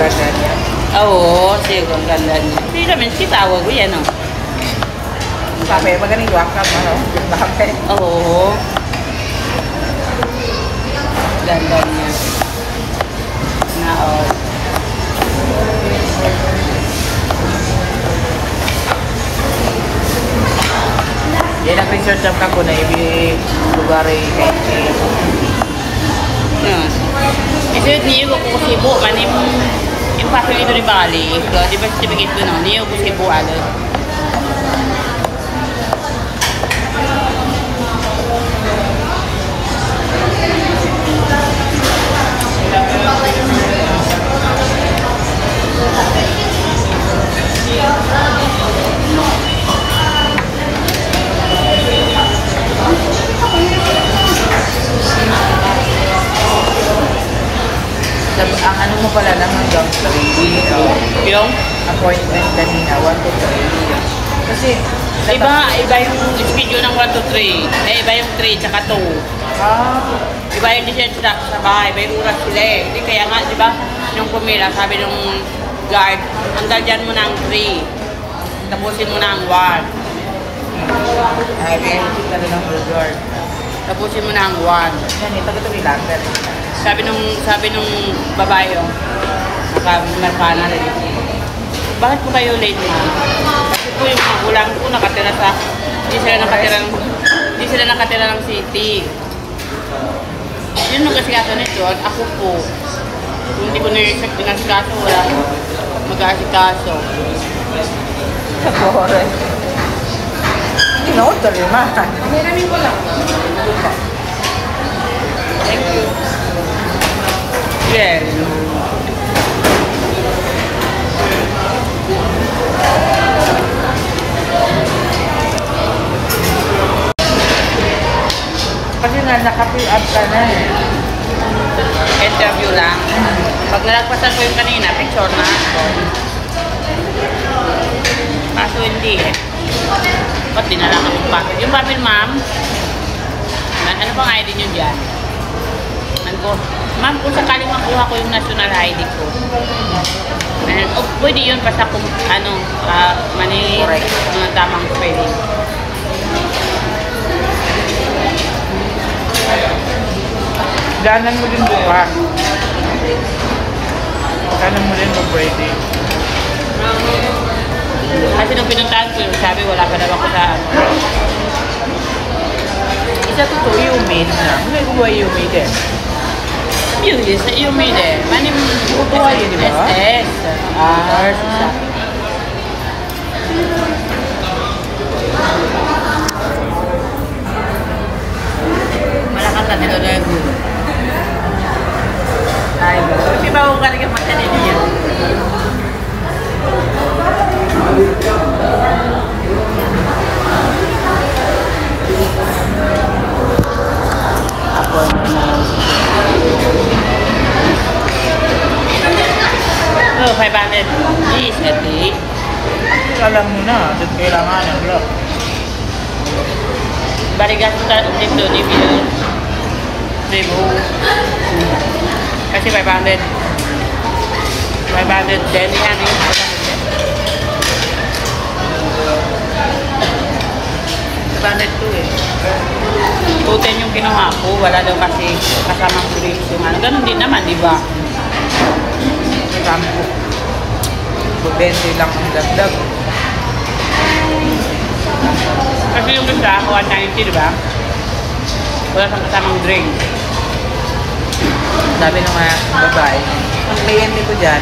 ganda niya. Oo, siguro ang ganda niya. Hindi naman, kitawag ko yan, oh. Sabi, magaling wakam, ano? Bakit? Oo. Ganda niya. Na, oh. Yan ang research ang kako na ibi lugar ay kay Yan. Kasi niyo ko kusibo, manim yung pasok ito ni Bali. Di ba certificate ko no? Niyo kusibo agad. ang ano mo pala lang hanggang 3 Yung? appointment kanina 1 to 3 kasi Iba yung schedule ng 1 to 3. Iba yung 3 tsaka 2. Iba yung design sa bahay, may oras sila eh. Hindi kaya nga, di ba, yung pumila, sabi nung guard, hanggang dyan mo ng 3. Tapusin mo ng 1. ay may ano ng guard. Tapusin mo ng 1. Yan ito ito nilater. Sabi nung babae yung naka-merkana rin. Bakit po kayo late na? Kasi po yung mga ulang po nakatira sa, hindi sila nakatira ng city. Yun nung kasikaso nito, at ako po, kung hindi ko na-expect ng kasikaso, wala mag-asikaso. Sa bore. Hindi na order yun ma. Hiramin ko lang. Thank you. Yes. Kasi nga naka-fill up ka na eh. Interview lang. Pag nalagpasan ko yung kanina, picture na ako. Kaso hindi eh. Ba't di na lang ako papel? Yung papel, ma'am? Ano bang ID nyo dyan? Ma'am, kung sakaling makuha ko yung national ID ko. Pwede yun basta kung ano, mani, mga tamang spelling. Ganan mo din buka. Ganan mo din pwede. Kasi nung pinuntahan ko yun, sabi wala pa daw ako sa Isa totoo yung maid na. May kuha yung maid eh. yung maid eh. Manim Kukuha yun, di ba? SS. Malakas na nilolago. Ay, ba? Di ba ako karga magkanili yun? Oh, 500 is a day. Alam mo na, doon kailangan ng block. Baligas mo tayo dito, di ba? Rebo. Kasi 500. 500 din yan yung 502 eh. 210 yung kinuha ko. Wala daw kasi kasamang drinks yung ano. Ganun din naman, di ba? Sampo. 20 lang ang dagdag. Kasi yung isa, 190, di ba? Wala kang kasamang drink. Sabi ng mga babae, ang kliyente ko dyan,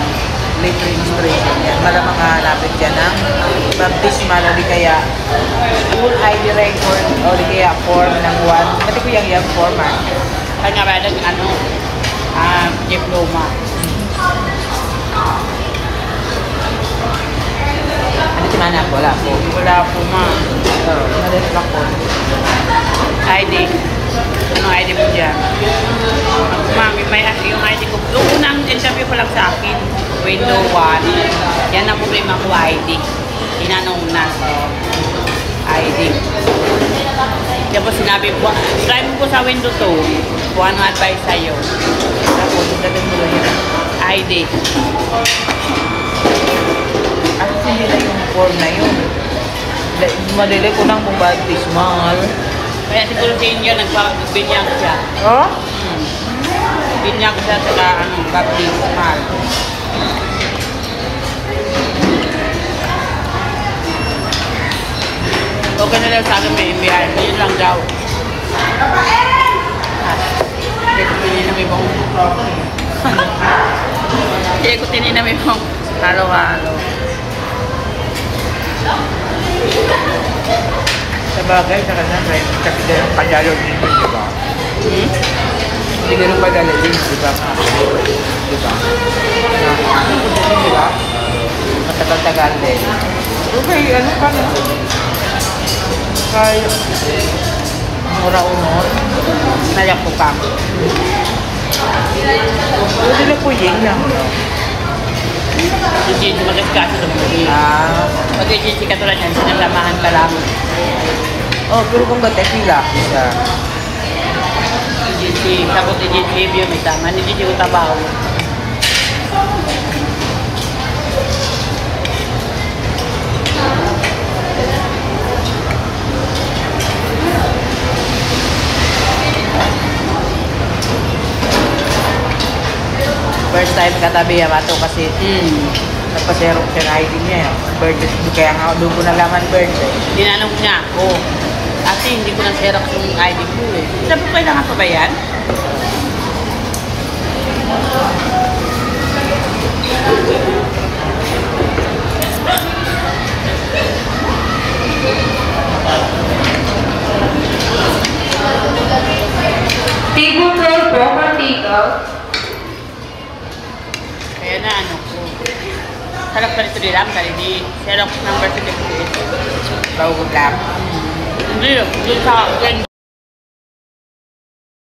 late registration yan. Malamang hanapin dyan ng baptismal o di kaya full ID record o di kaya form ng 1. Pati ko yung form ha. Kaya nga ba ng ano, diploma. Ano si Manak? Wala po. Wala po ma. Nalilak po. ID. Ano ID mo dyan? Mami, may yung ID ko. Yung unang interview ko lang sa akin, window 1. Yan ang problema ko, ID. Tinanong na. ID. Tapos sinabi ko, try mo ko sa window 2. Kung ano advice sa'yo. Tapos, dating mo lang yun. ID. At hindi na yung form na yun. Madali ko nang baptismal. Kaya siguro sa inyo, nagbinyag siya. Oh? Binyag siya sa baptismal. Okay na lang sa akin may imbihan. Yun lang daw. Hindi ko tininamay mong hindi ko tininamay mong halo-halo. Sa bagay, sa kanya, kasi ganun padalo din, di ba? Hindi ganun padalo din, di ba? Di ba? Di ba? Matagal-tagal din. Okay, ano pa na? Kaya, mura-unor, nayak ko pa. Pwede na po yun lang. Hindi mag-askasa sa mga Mag-agency ka tulad yan, sinasamahan ka lang. Oh, pero kung ganda pila, isa. Agency, sabot agency review, may tama. Hindi ko tabaw. First time katabi yung ato kasi nagpaserok siya ng ID niya. Birthday, kaya nga doon ko nalaman birthday. Tinanong niya ako. Kasi hindi ko na-xerox yung ID ko eh. Sabi ko, kailangan pa ba yan? Table 12 po for take-out. Kaya na ano ko. Sarap pa nito nilang dahil di xerox number certificate. Bago lang. Hindi, doon sa